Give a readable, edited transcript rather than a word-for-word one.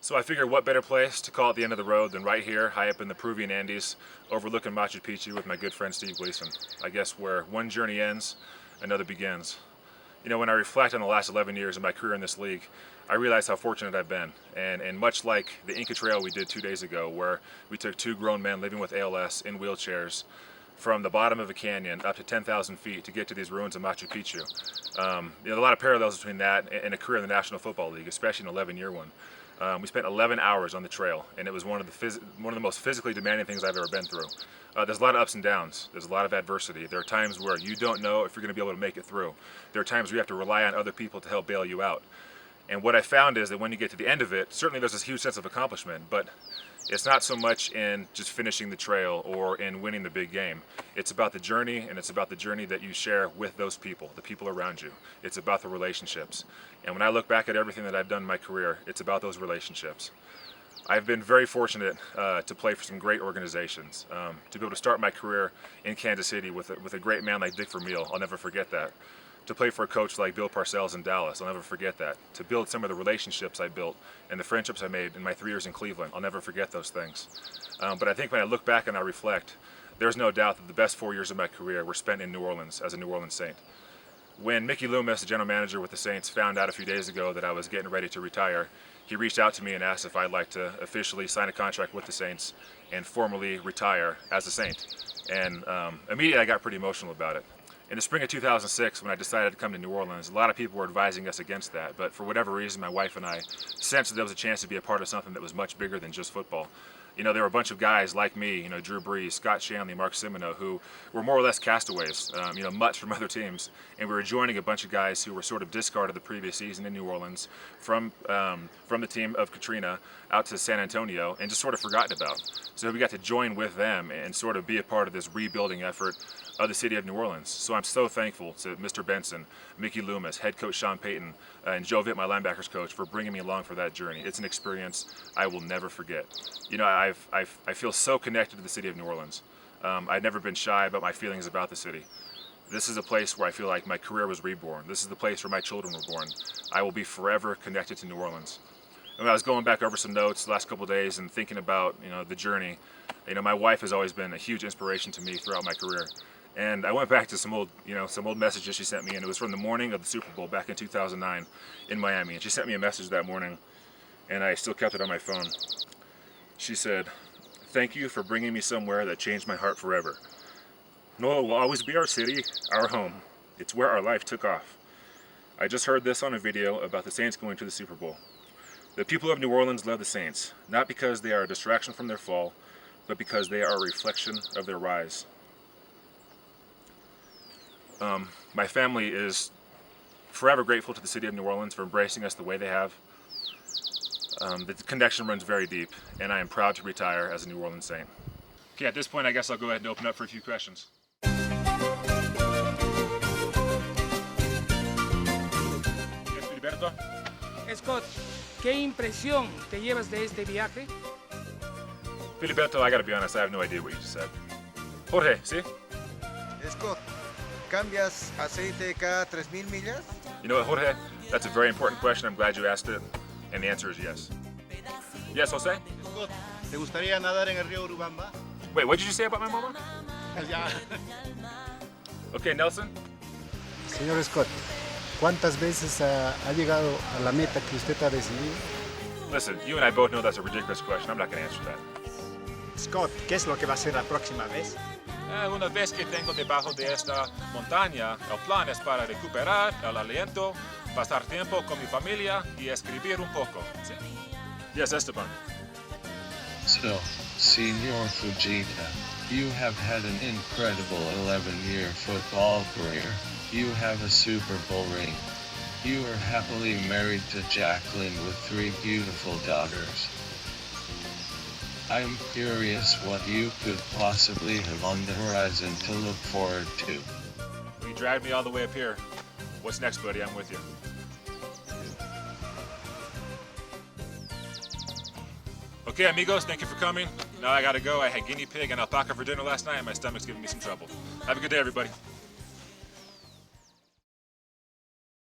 So I figured what better place to call it the end of the road than right here, high up in the Peruvian Andes, overlooking Machu Picchu with my good friend Steve Gleason. I guess where one journey ends, another begins. You know, when I reflect on the last 11 years of my career in this league, I realize how fortunate I've been. And much like the Inca Trail we did 2 days ago, where we took 2 grown men living with ALS in wheelchairs from the bottom of a canyon up to 10,000 feet to get to these ruins of Machu Picchu. There are a lot of parallels between that and a career in the National Football League, especially an 11-year one. We spent 11 hours on the trail, and it was one of the most physically demanding things I've ever been through. There's a lot of ups and downs. There's a lot of adversity. There are times where you don't know if you're going to be able to make it through. There are times where you have to rely on other people to help bail you out. And what I found is that when you get to the end of it, certainly there's this huge sense of accomplishment, but it's not so much in just finishing the trail or in winning the big game. It's about the journey, and it's about the journey that you share with those people, the people around you. It's about the relationships. And when I look back at everything that I've done in my career, it's about those relationships. I've been very fortunate to play for some great organizations. To be able to start my career in Kansas City with a great man like Dick Vermeil, I'll never forget that. To play for a coach like Bill Parcells in Dallas, I'll never forget that. To build some of the relationships I built and the friendships I made in my 3 years in Cleveland, I'll never forget those things. But I think when I look back and I reflect, there's no doubt that the best 4 years of my career were spent in New Orleans as a New Orleans Saint. When Mickey Loomis, the general manager with the Saints, found out a few days ago that I was getting ready to retire, he reached out to me and asked if I'd like to officially sign a contract with the Saints and formally retire as a Saint. And immediately I got pretty emotional about it. In the spring of 2006, when I decided to come to New Orleans, a lot of people were advising us against that, but for whatever reason, my wife and I sensed that there was a chance to be a part of something that was much bigger than just football. You know, there were a bunch of guys like me, Drew Brees, Scott Shanley, Mark Simoneau, who were more or less castaways, mutts from other teams, and we were joining a bunch of guys who were sort of discarded the previous season in New Orleans from the team of Katrina out to San Antonio and just sort of forgotten about. So we got to join with them and sort of be a part of this rebuilding effort of the city of New Orleans. So I'm so thankful to Mr. Benson, Mickey Loomis, head coach Sean Payton, and Joe Vitt, my linebackers coach, for bringing me along for that journey. It's an experience I will never forget. You know, I feel so connected to the city of New Orleans. I've never been shy about my feelings about the city. This is a place where I feel like my career was reborn. This is the place where my children were born. I will be forever connected to New Orleans. And when I was going back over some notes the last couple of days and thinking about the journey, my wife has always been a huge inspiration to me throughout my career. And I went back to some old messages she sent me, and it was from the morning of the Super Bowl back in 2009 in Miami. And she sent me a message that morning, and I still kept it on my phone. She said, "Thank you for bringing me somewhere that changed my heart forever. NOLA will always be our city, our home. It's where our life took off. I just heard this on a video about the Saints going to the Super Bowl. The people of New Orleans love the Saints, not because they are a distraction from their fall, but because they are a reflection of their rise." My family is forever grateful to the city of New Orleans for embracing us the way they have. The connection runs very deep, and I am proud to retire as a New Orleans Saint. Okay, at this point, I guess I'll go ahead and open up for a few questions. Yes, Filiberto? Scott, ¿qué impresión te llevas de este viaje? Filiberto, I gotta be honest, I have no idea what you just said. Jorge, ¿sí? Scott, ¿cambias aceite cada 3,000 millas? You know what, Jorge? That's a very important question. I'm glad you asked it. And the answer is yes. Yes, Jose? Scott, ¿te gustaría nadar en el río Urubamba? Wait, what did you say about my mama? Ya. Okay, Nelson? Señor Scott, ¿cuántas veces ha llegado a la meta que usted ha decidido? Listen, you and I both know that's a ridiculous question. I'm not going to answer that. Scott, ¿qué es lo que va a hacer la próxima vez? Una vez que tengo debajo de esta montaña, el plan es para recuperar el aliento, pasar tiempo con mi familia y escribir un poco. ¿Sí? Yes, Esteban. So, Señor Fujita, you have had an incredible 11-year football career. You have a Super Bowl ring. You are happily married to Jacqueline with 3 beautiful daughters. I'm curious what you could possibly have on the horizon to look forward to. Well, you dragged me all the way up here. What's next, buddy? I'm with you. Okay, amigos, thank you for coming. Now I gotta go. I had guinea pig and alpaca for dinner last night, and my stomach's giving me some trouble. Have a good day, everybody.